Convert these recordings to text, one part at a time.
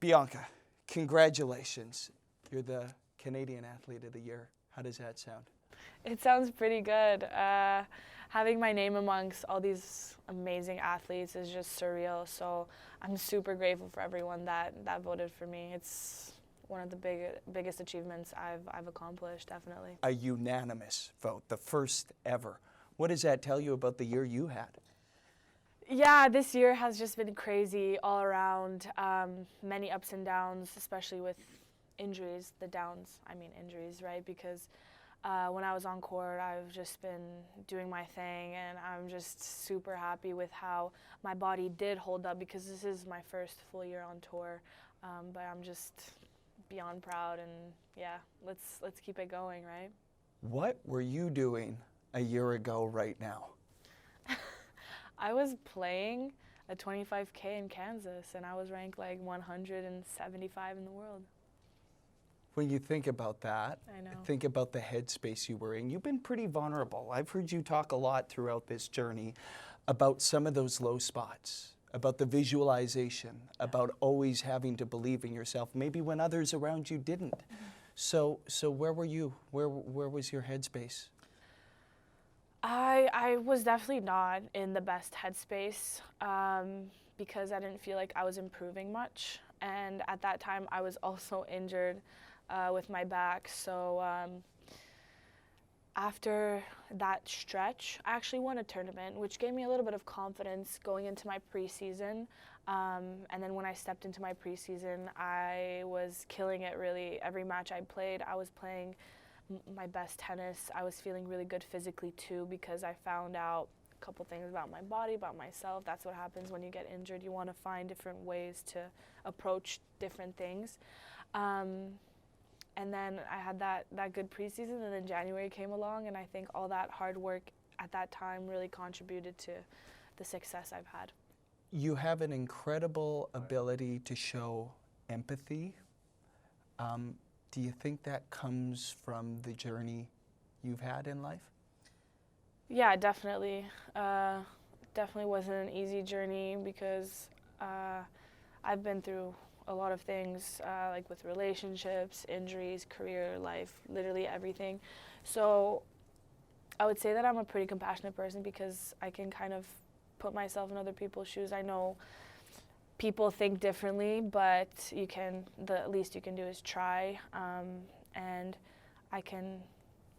Bianca, congratulations. You're the Canadian Athlete of the Year. How does that sound? It sounds pretty good. Having my name amongst all these amazing athletes is just surreal. So I'm super grateful for everyone that voted for me. It's one of the biggest achievements I've accomplished, definitely. A unanimous vote, the first ever. What does that tell you about the year you had? Yeah, this year has just been crazy all around. Many ups and downs, especially with injuries. The downs, I mean injuries, right? Because when I was on court, I've just been doing my thing, and I'm just super happy with how my body did hold up, because this is my first full year on tour. But I'm just beyond proud, and yeah, let's keep it going, right? What were you doing a year ago right now? I was playing a 25K in Kansas, and I was ranked like 175 in the world. When you think about that, I know. think about the headspace you were in. You've been pretty vulnerable. I've heard you talk a lot throughout this journey about some of those low spots, about the visualization, about always having to believe in yourself, maybe when others around you didn't. So where were you? Where was your headspace? I was definitely not in the best headspace because I didn't feel like I was improving much. And at that time, I was also injured with my back. So after that stretch, I actually won a tournament, which gave me a little bit of confidence going into my preseason. And then when I stepped into my preseason, I was killing it really. Every match I played, I was playing my best tennis. I was feeling really good physically too, because I found out a couple things about my body, about myself. That's what happens when you get injured. You want to find different ways to approach different things. And then I had that good preseason, and then January came along, and I think all that hard work at that time really contributed to the success I've had. You have an incredible ability to show empathy. Do you think that comes from the journey you've had in life? Yeah, definitely. Definitely wasn't an easy journey, because I've been through a lot of things, like with relationships, injuries, career, life, literally everything. So I would say that I'm a pretty compassionate person, because I can kind of put myself in other people's shoes. I know people think differently, but the least you can do is try, and I can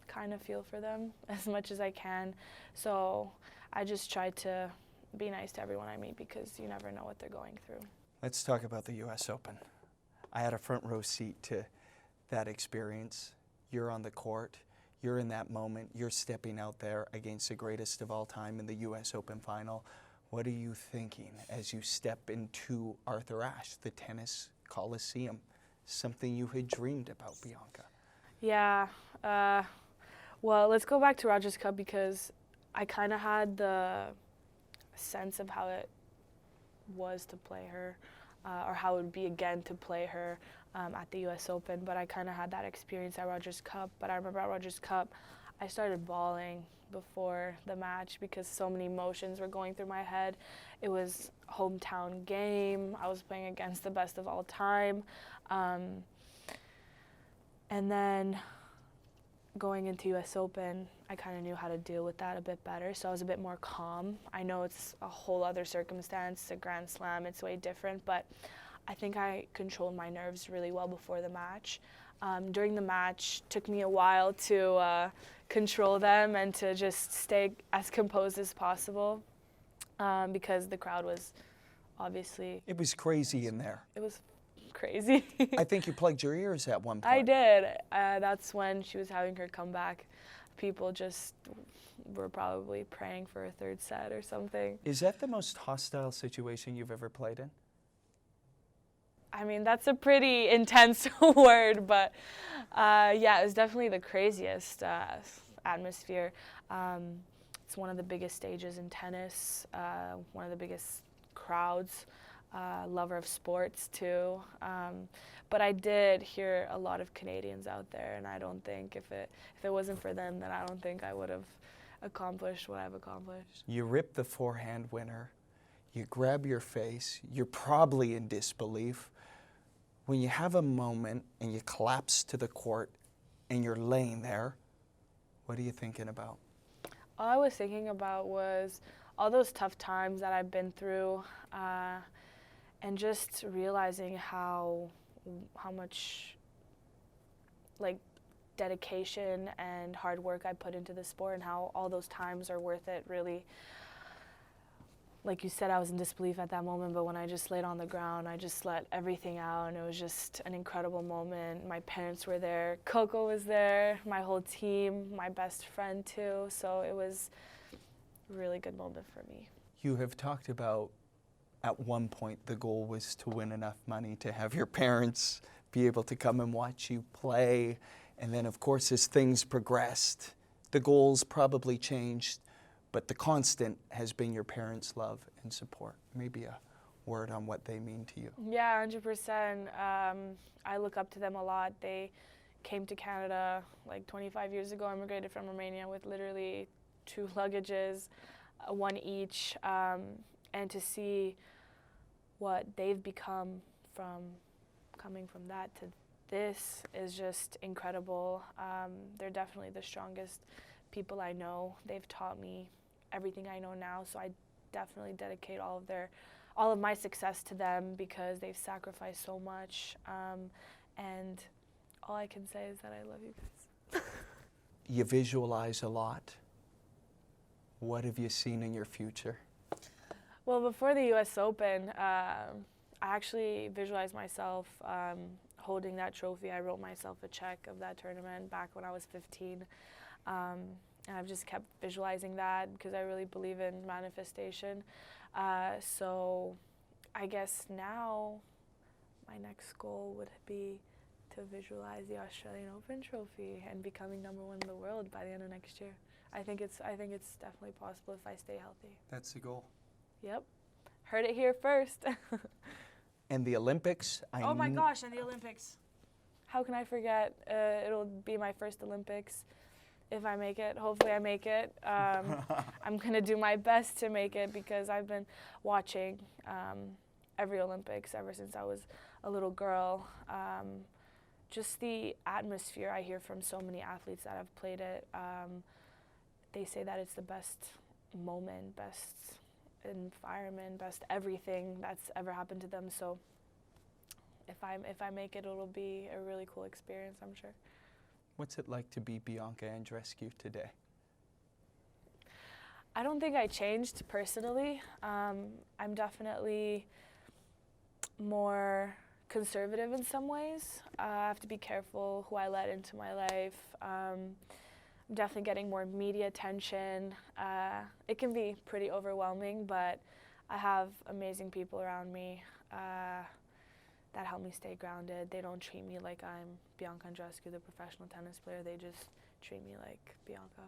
kind of feel for them as much as I can. So I just try to be nice to everyone I meet, because you never know what they're going through. Let's talk about the US Open. I had a front row seat to that experience. You're on the court, you're in that moment, you're stepping out there against the greatest of all time in the US Open final. What are you thinking as you step into Arthur Ashe, the tennis coliseum? Something you had dreamed about, Bianca. Yeah, well, let's go back to Rogers Cup, because I kind of had the sense of how it was to play her, or how it would be again to play her at the US Open, but I kind of had that experience at Rogers Cup. But I remember at Rogers Cup, I started bawling before the match, because so many emotions were going through my head. It was a hometown game. I was playing against the best of all time. And then going into US Open, I kind of knew how to deal with that a bit better, so I was a bit more calm. I know it's a whole other circumstance, it's a Grand Slam, it's way different, but I think I controlled my nerves really well before the match. During the match, it took me a while to control them and to just stay as composed as possible, because the crowd was obviously... It was crazy in there. It was crazy. I think you plugged your ears at one point. I did. That's when she was having her comeback. People just were probably praying for a third set or something. Is that the most hostile situation you've ever played in? I mean, that's a pretty intense word, but yeah, it was definitely the craziest atmosphere. It's one of the biggest stages in tennis, one of the biggest crowds, lover of sports too. But I did hear a lot of Canadians out there, and I don't think if it wasn't for them, then I don't think I would have accomplished what I've accomplished. You rip the forehand winner, you grab your face, you're probably in disbelief. When you have a moment and you collapse to the court and you're laying there, what are you thinking about? All I was thinking about was all those tough times that I've been through, and just realizing how much like dedication and hard work I put into the sport, and how all those times are worth it, really. Like you said, I was in disbelief at that moment, but when I just laid on the ground, I just let everything out, and it was just an incredible moment. My parents were there, Coco was there, my whole team, my best friend too, so it was a really good moment for me. You have talked about at one point the goal was to win enough money to have your parents be able to come and watch you play, and then of course as things progressed, the goals probably changed. But the constant has been your parents' love and support. Maybe a word on what they mean to you. Yeah, 100%. I look up to them a lot. They came to Canada like 25 years ago, immigrated from Romania with literally 2 luggages, 1 each, and to see what they've become from coming from that to this is just incredible. They're definitely the strongest people I know. They've taught me everything I know now, so I definitely dedicate all of my success to them because they've sacrificed so much, and all I can say is that I love you guys. You visualize a lot. What have you seen in your future? Well, before the US Open, I actually visualized myself holding that trophy. I wrote myself a check of that tournament back when I was 15. And I've just kept visualizing that because I really believe in manifestation. So I guess now my next goal would be to visualize the Australian Open trophy and becoming #1 in the world by the end of next year. I think it's definitely possible if I stay healthy. That's the goal. Yep. Heard it here first. And the Olympics? Oh my gosh, and the Olympics. How can I forget? It'll be my first Olympics. If I make it, hopefully I make it. I'm gonna do my best to make it because I've been watching every Olympics ever since I was a little girl. Just the atmosphere I hear from so many athletes that have played it. They say that it's the best moment, best environment, best everything that's ever happened to them. So if I make it, it'll be a really cool experience, I'm sure. What's it like to be Bianca Andreescu today? I don't think I changed personally. I'm definitely more conservative in some ways. I have to be careful who I let into my life. I'm definitely getting more media attention. It can be pretty overwhelming, but I have amazing people around me that help me stay grounded. They don't treat me like I'm Bianca Andreescu, the professional tennis player. They just treat me like Bianca.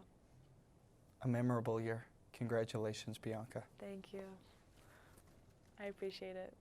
A memorable year. Congratulations, Bianca. Thank you. I appreciate it.